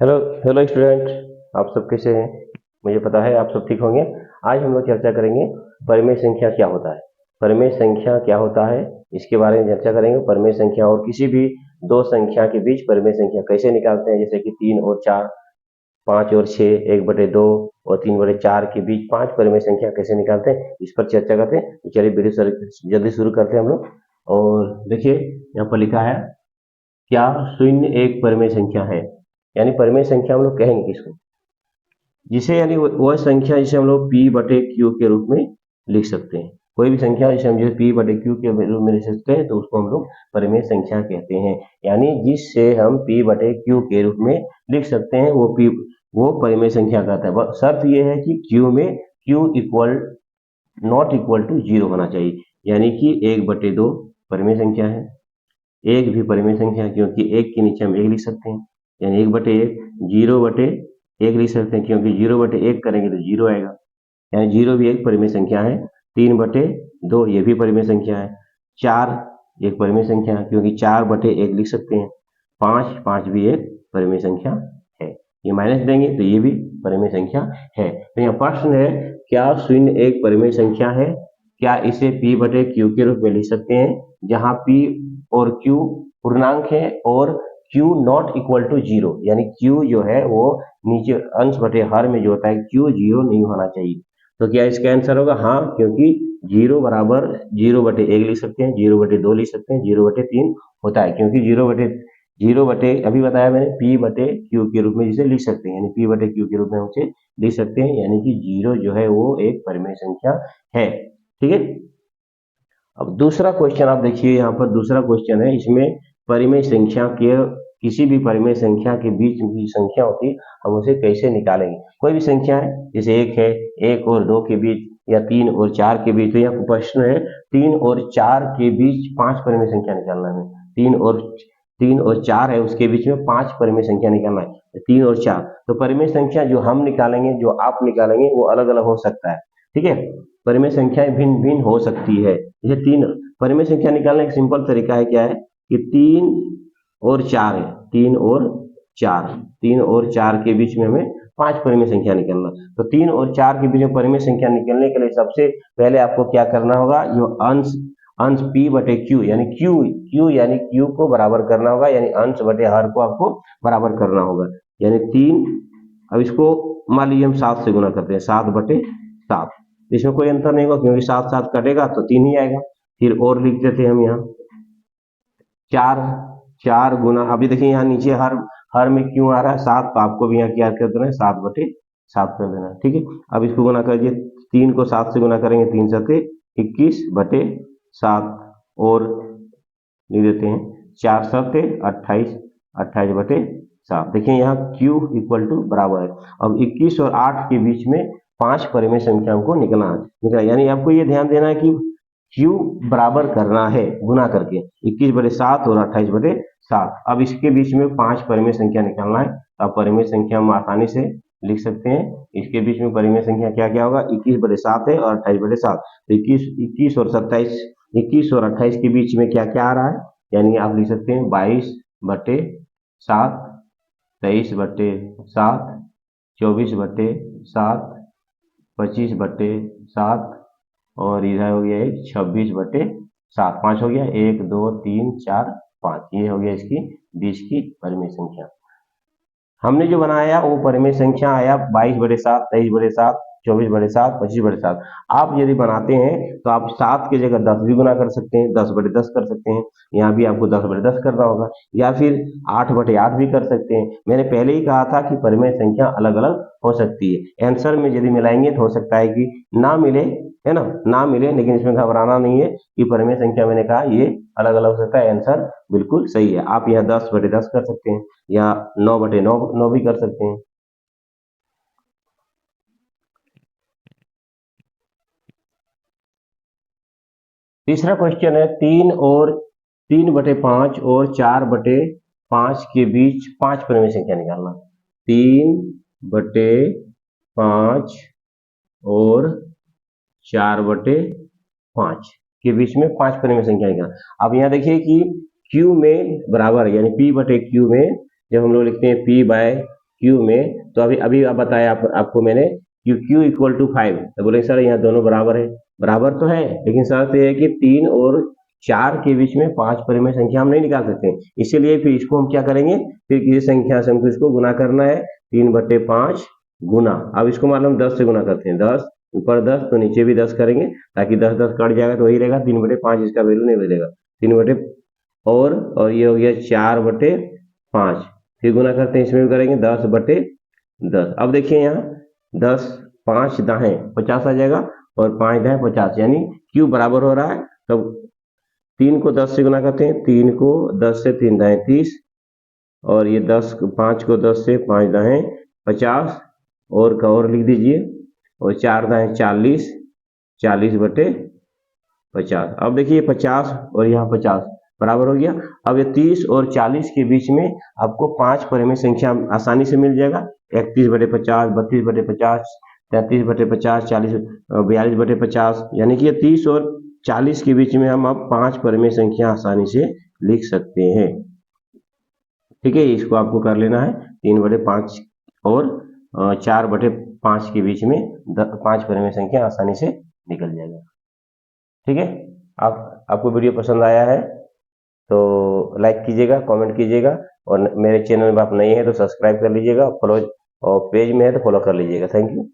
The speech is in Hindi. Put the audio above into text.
Hello hello student. आप सब कैसे हैं? मुझे पता है आप सब ठीक होंगे। आज हम लोग चर्चा करेंगे परिमेय संख्या क्या होता है। परिमेय संख्या क्या होता है इसके बारे में चर्चा करेंगे। परिमेय संख्या और किसी भी दो संख्या के बीच परिमेय संख्या कैसे निकालते हैं, जैसे कि 3 और 4, 5 और 6, 1/2 और 3/4 के बीच 5 परिमेय संख्या कैसे निकालते हैं, इस पर चर्चा करते हैं। तो चलिए वीडियो जल्दी शुरू करते हैं हम लोग। और देखिए यहाँ पर लिखा है, क्या शून्य एक परिमेय संख्या है? यानी परिमेय संख्या हम लोग कहेंगे किसको, जिसे यानी वह संख्या जिसे हम लोग p बटे q के रूप में लिख सकते हैं। कोई भी संख्या जिसे हम जो p बटे q के रूप में लिख सकते हैं तो उसको हम लोग परिमेय संख्या कहते हैं। यानी जिससे हम p बटे q के रूप में लिख सकते हैं वो परिमेय संख्या कहता है। शर्त ये है कि q में q equal not equal to 0 होना चाहिए, यानी कि 1/2 परिमेय संख्या है। एक भी परिमेय संख्या है क्योंकि एक के नीचे हम एक लिख सकते हैं, यानी 1/1। 0/1 लिख सकते हैं क्योंकि 0/1 करेंगे तो 0 आएगा, यानी 0 भी एक परिमेय संख्या है। 3/2 ये भी परिमेय संख्या है। 4 एक परिमेय संख्या है क्योंकि 4/1 लिख सकते हैं। 5 भी एक परिमेय संख्या है। ये माइनस देंगे तो ये भी परिमेय संख्या है। तो यहाँ प्रश्न है, क्या शून्य एक परिमेय संख्या है? क्या इसे p बटे q के रूप में लिख सकते हैं, जहां p और q पूर्णांक है और q नॉट इक्वल टू 0, यानी q जो है वो नीचे अंश बटे हर में जो होता है q 0 नहीं होना चाहिए। तो क्या इसका आंसर होगा? हाँ, क्योंकि 0 बराबर 0/1 लिख सकते हैं, 0/2 लिख सकते हैं, 0/3 होता है, क्योंकि 0/0 अभी बताया मैंने p बटे q के रूप में जिसे लिख सकते हैं, यानी p बटे q के रूप में उसे लिख सकते हैं, यानी कि 0 जो है वो एक परिमेय संख्या है। ठीक है। अब दूसरा क्वेश्चन आप देखिए, यहाँ पर दूसरा क्वेश्चन है। इसमें परिमेय संख्या के किसी भी परिमेय संख्या के बीच की संख्या होती है, हम उसे कैसे निकालेंगे। कोई भी संख्या है, जैसे 1 है, 1 और 2 के बीच, या 3 और 4 के बीच। तो यहाँ प्रश्न है 3 और 4 के बीच 5 परिमेय संख्या निकालना है। 3 और 4 है, उसके बीच में 5 परिमेय संख्या निकालना है। 3 और 4 तो परिमेय संख्या जो हम निकालेंगे, जो आप निकालेंगे, वो अलग अलग हो सकता है। ठीक है, परिमेय संख्याएं भिन्न भिन्न हो सकती है। जैसे 3 परिमेय संख्या निकालने का सिंपल तरीका है, क्या है कि 3 और 4 है, 3 और 4 के बीच में हमें 5 परिमेय संख्या निकालना। तो 3 और 4 के बीच में परिमेय संख्या निकलने के लिए सबसे पहले आपको क्या करना होगा, जो अंश अंश p बटे q यानी q को बराबर करना होगा, यानी अंश बटे हर को आपको बराबर करना होगा। यानी 3, अब इसको मान लीजिए हम 7 से गुणा करते हैं, 7/7। इसमें कोई अंतर नहीं होगा क्योंकि 7 कटेगा तो 3 ही आएगा। फिर और लिख देते हैं हम यहाँ 4 गुना, अभी देखिए यहाँ नीचे हर में क्यों आ रहा है 7, तो आपको भी यहाँ क्या कर देना है, 7/7 कर देना है। ठीक है, अब इसको गुना करिए, 3 को 7 से गुना करेंगे, 3 7 21/7 और लिख देते हैं 4 7 28, 28/7। देखिए यहाँ q इक्वल टू बराबर है। अब 21 और 8 के बीच में 5 परिमेय संख्याओं को निकला, यानी आपको ये ध्यान देना है कि q बराबर करना है गुना करके 21/7 और 28/7। अब इसके बीच में 5 परिमेय संख्या निकालना है। अब परिमेय संख्या हम आसानी से लिख सकते हैं। इसके बीच में परिमेय संख्या क्या क्या होगा, 21/7 है और 28/7। तो 21 और 27, 21 और 28 के बीच में क्या क्या आ रहा है, यानी आप लिख सकते हैं 22/7, 23/7, 24/7, 25/7 और इधर हो गया एक 26/7। 5 हो गया, 1 2 3 4 5, ये हो गया इसकी बीच की परिमेय संख्या। हमने जो बनाया वो परिमेय संख्या आया 22/7, 23/7, 24/7, 25/7। आप यदि बनाते हैं तो आप 7 की जगह 10 भी गुना कर सकते हैं, 10/10 कर सकते हैं। यहाँ भी आपको 10/10 करना होगा, या फिर 8/8 भी कर सकते हैं। मैंने पहले ही कहा था कि परिमेय संख्या अलग अलग हो सकती है। आंसर में यदि मिलाएंगे तो हो सकता है कि ना मिले, है ना मिले, लेकिन इसमें घबराना नहीं है कि परिमेय संख्या मैंने कहा ये अलग अलग हो सकता है। आंसर बिल्कुल सही है। आप यहाँ 10/10 कर सकते हैं या 9/9 भी कर सकते हैं। तीसरा क्वेश्चन है, 3/5 और 4/5 के बीच 5 परिमेय संख्या निकालना। 3/5 और 4/5 के बीच में 5 परिमेय संख्या निकालना। अब यहाँ देखिए कि Q में बराबर, यानी P बटे Q में जब हम लोग लिखते हैं P बाय क्यू में, तो अभी अभी आप बताया आपको मैंने क्यू इक्वल टू 5, तो बोले सर यहाँ दोनों बराबर है। बराबर तो है, लेकिन शर्त यह है कि 3 और 4 के बीच में 5 परिमेय संख्या हम नहीं निकाल सकते, इसीलिए फिर इसको हम क्या करेंगे, फिर किसी संख्या से हमको इसको गुना करना है, 3/5 गुना। अब इसको मान लो हम 10 से गुना करते हैं, 10 ऊपर 10 तो नीचे भी 10 करेंगे, ताकि 10 10 कट जाएगा तो वही रहेगा 3/5, इसका वैल्यू नहीं बदलेगा। 3 और ये हो गया 4/5, फिर गुना करते हैं, इसमें भी करेंगे 10/10। अब देखिए यहाँ 10 5 दाएं 50 आ जाएगा और 5 दाएं 50, यानी क्यू बराबर हो रहा है। तब 3 को 10 से गुना करते हैं, 3 को 10 से 3 दाएं 30, और ये 5 को 10 से 5 दाएं 50, और लिख दीजिए, और 4 दाएं 40, 40/50। अब देखिए 50 और यहाँ 50 बराबर हो गया। अब ये 30 और 40 के बीच में आपको 5 परिमेय संख्या आसानी से मिल जाएगा, 31/50, 32/50, 33/50, 42/50, यानी कि ये 30 और 40 के बीच में हम अब 5 परिमेय संख्या आसानी से लिख सकते हैं। ठीक है, इसको आपको कर लेना है, 3/5 और 4/5 के बीच में 5 परिमेय संख्या आसानी से निकल जाएगा। ठीक है, आपको वीडियो पसंद आया है तो लाइक कीजिएगा, कमेंट कीजिएगा, और मेरे चैनल में आप नए हैं तो सब्सक्राइब कर लीजिएगा, फॉलो, और पेज में है तो फॉलो कर लीजिएगा। Thank you.